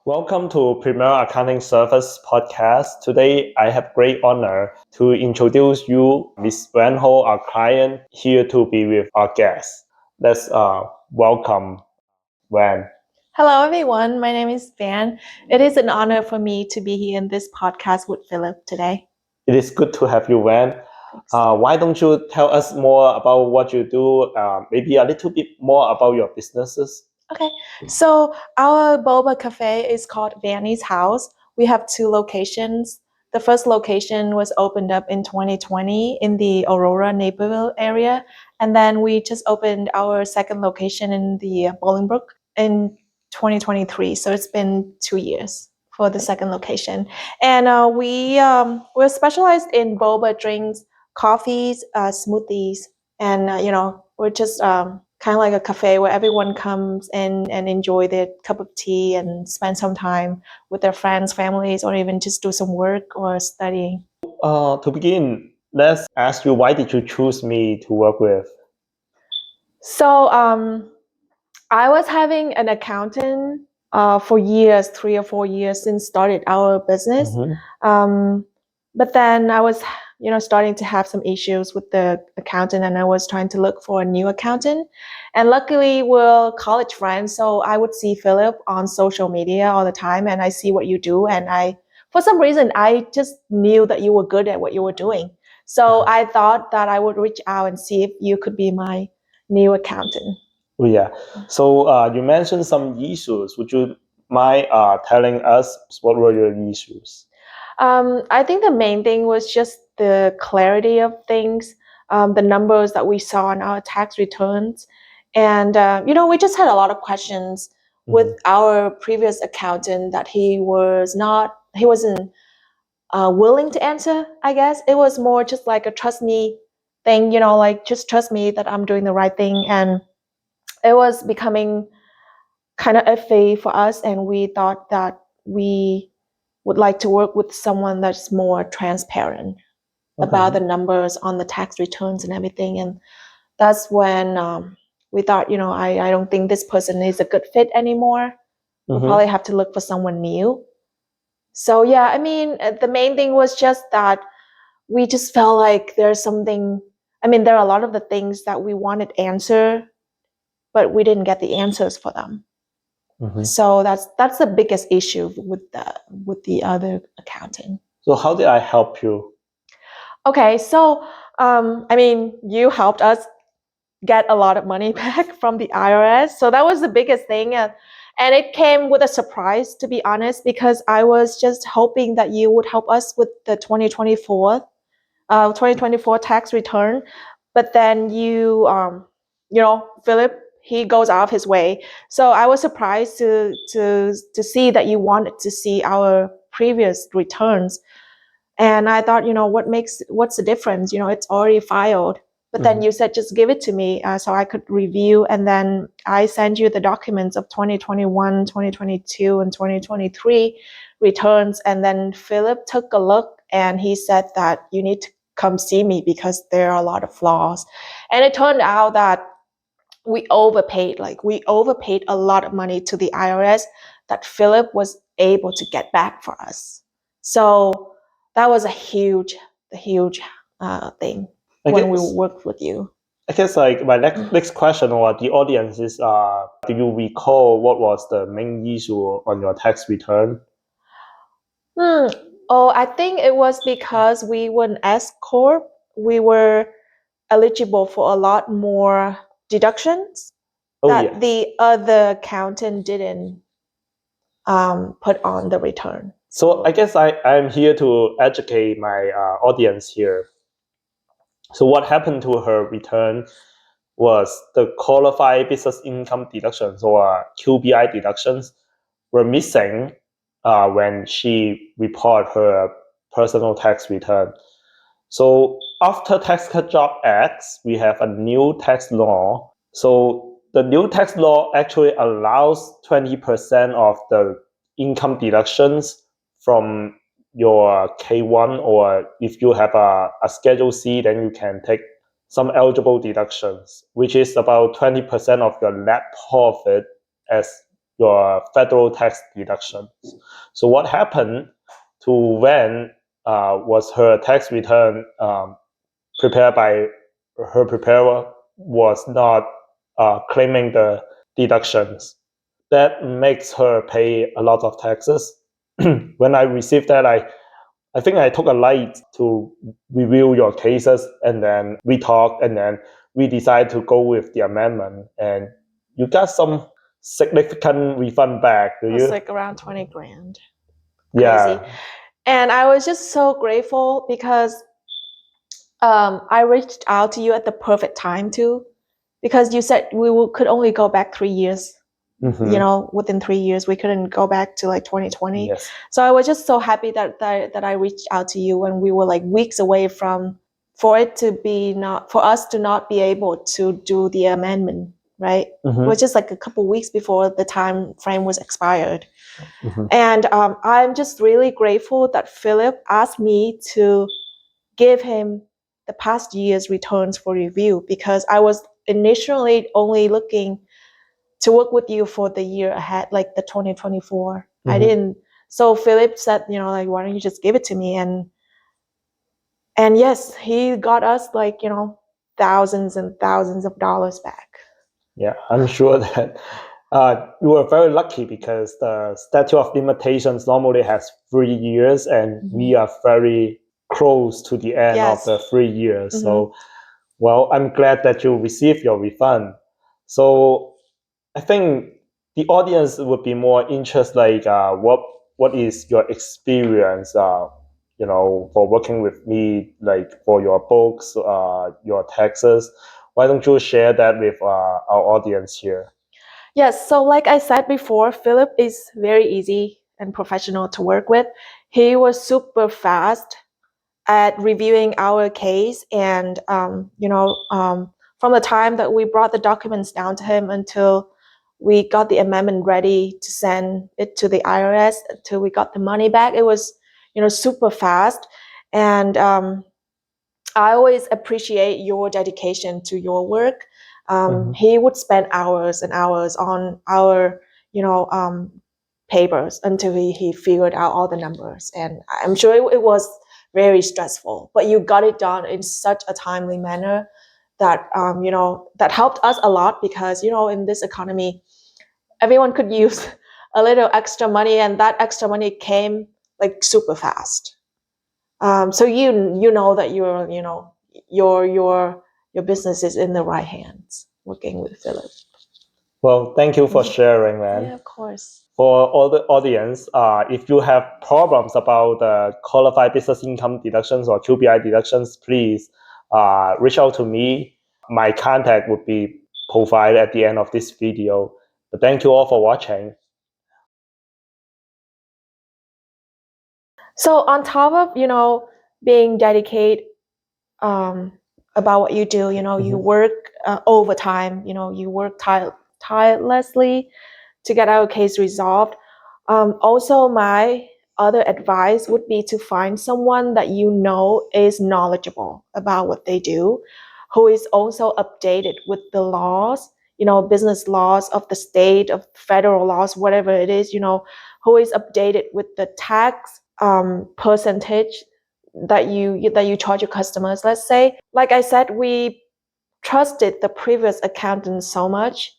Welcome to Premier Accounting Service Podcast. Today, I have great honor to introduce you Ms. Van Ho, our client, here to be with our guest. Let's welcome Van. Hello, everyone. My name is Van. It is an honor for me to be here in this podcast with Philip today. It is good to have you, Van. Why don't you tell us more about what you do, maybe a little bit more about your businesses? Okay, so our boba cafe is called Vanny's House. We have two locations. The first location was opened up in 2020 in the Aurora Naperville area, and then we just opened our second location in the Bolingbrook in 2023. So it's been 2 years for the second location, and we're specialized in boba drinks, coffees, smoothies, and we're just kind of like a cafe where everyone comes in and enjoy their cup of tea and spend some time with their friends, families, or even just do some work or studying. To begin, let's ask you, why did you choose me to work with? So I was having an accountant for years, 3 or 4 years since started our business. But then I was starting to have some issues with the accountant, and I was trying to look for a new accountant. And luckily, we're college friends, so I would see Philip on social media all the time, and I see what you do, and for some reason, I just knew that you were good at what you were doing. So I thought that I would reach out and see if you could be my new accountant. Oh, yeah. So you mentioned some issues. Would you mind telling us what were your issues? I think the main thing was just the clarity of things, the numbers that we saw on our tax returns. And, we just had a lot of questions with our previous accountant that he wasn't willing to answer, I guess. It was more just like a trust me thing, like just trust me that I'm doing the right thing. And it was becoming kind of iffy for us. And we thought that we would like to work with someone that's more transparent about the numbers on the tax returns and everything. And that's when we thought, I don't think this person is a good fit anymore. We'll probably have to look for someone new. So yeah, I mean, the main thing was just that we just felt like there's something. I mean, there are a lot of the things that we wanted answer, but we didn't get the answers for them. So that's the biggest issue with the other accountant. So how did I help you? Okay, so I mean, you helped us get a lot of money back from the IRS. So that was the biggest thing. And it came with a surprise, to be honest, because I was just hoping that you would help us with the 2024 tax return. But then Philip, he goes out of his way. So I was surprised to see that you wanted to see our previous returns. And I thought, what's the difference? It's already filed. But then you said, just give it to me so I could review. And then I sent you the documents of 2021, 2022, and 2023 returns. And then Philip took a look and he said that you need to come see me because there are a lot of flaws. And it turned out that we overpaid a lot of money to the IRS that Philip was able to get back for us. So that was a huge thing when we worked with you. I guess like my next question or the audience is, do you recall what was the main issue on your tax return? Oh, I think it was because we were an S corp. We were eligible for a lot more deductions that the other accountant didn't put on the return. So I guess I'm here to educate my audience here. So what happened to her return was the qualified business income deductions, or QBI deductions, were missing when she reported her personal tax return. So after Tax Cut Job Act, we have a new tax law. So the new tax law actually allows 20% of the income deductions from your K1, or if you have a Schedule C, then you can take some eligible deductions, which is about 20% of your net profit as your federal tax deductions. So what happened to when was her tax return prepared by her preparer was not claiming the deductions. That makes her pay a lot of taxes. When I received that, I think I took a light to review your cases, and then we talked, and then we decided to go with the amendment, and you got some significant refund back, do It was you? like around 20 grand. Yeah. Crazy. And I was just so grateful because I reached out to you at the perfect time too, because you said could only go back 3 years. Mhm. You know, within 3 years, we couldn't go back to like 2020. Yes. So I was just so happy that I reached out to you when we were like weeks away from for us to not be able to do the amendment, right? Mhm. It was just like a couple weeks before the time frame was expired. Mhm. And I'm just really grateful that Philip asked me to give him the past year's returns for review, because I was initially only looking to work with you for the year ahead, like the 2024. I didn't. So Philip said, like, why don't you just give it to me? And yes, he got us like, thousands and thousands of dollars back. Yeah, I'm sure that you were very lucky because the statute of limitations normally has 3 years, and we are very close to the end of Yes. the 3 years. So, well, I'm glad that you received your refund. So, I think the audience would be more interested, like, what is your experience, for working with me, like for your books, your taxes. Why don't you share that with our audience here? Yes, so like I said before, Philip is very easy and professional to work with. He was super fast at reviewing our case, and from the time that we brought the documents down to him until we got the amendment ready to send it to the IRS, until we got the money back, it was super fast. And I always appreciate your dedication to your work. He would spend hours and hours on our papers until he figured out all the numbers, and I'm sure it was very stressful, but you got it done in such a timely manner that that helped us a lot, because in this economy everyone could use a little extra money, and that extra money came like super fast. So you know that your business is in the right hands working with Philip. Well, thank you for sharing, man. Yeah, of course. For all the audience, if you have problems about qualified business income deductions or QBI deductions, please reach out to me. My contact would be provided at the end of this video. But thank you all for watching. So on top of being dedicated about what you do, you work overtime, you work tirelessly to get our case resolved. Also, my other advice would be to find someone that is knowledgeable about what they do, who is also updated with the laws, business laws of the state, of federal laws, whatever it is, who is updated with the tax percentage that you charge your customers. Let's say, like I said, we trusted the previous accountant so much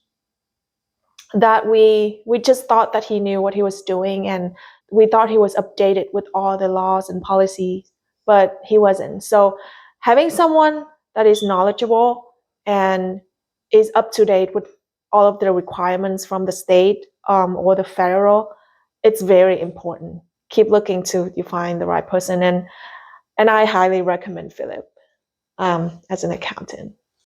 that we just thought that he knew what he was doing, and we thought he was updated with all the laws and policies, but he wasn't. So having someone that is knowledgeable and is up to date with all of the requirements from the state or the federal, it's very important. Keep looking till you find the right person, and I highly recommend Philip as an accountant.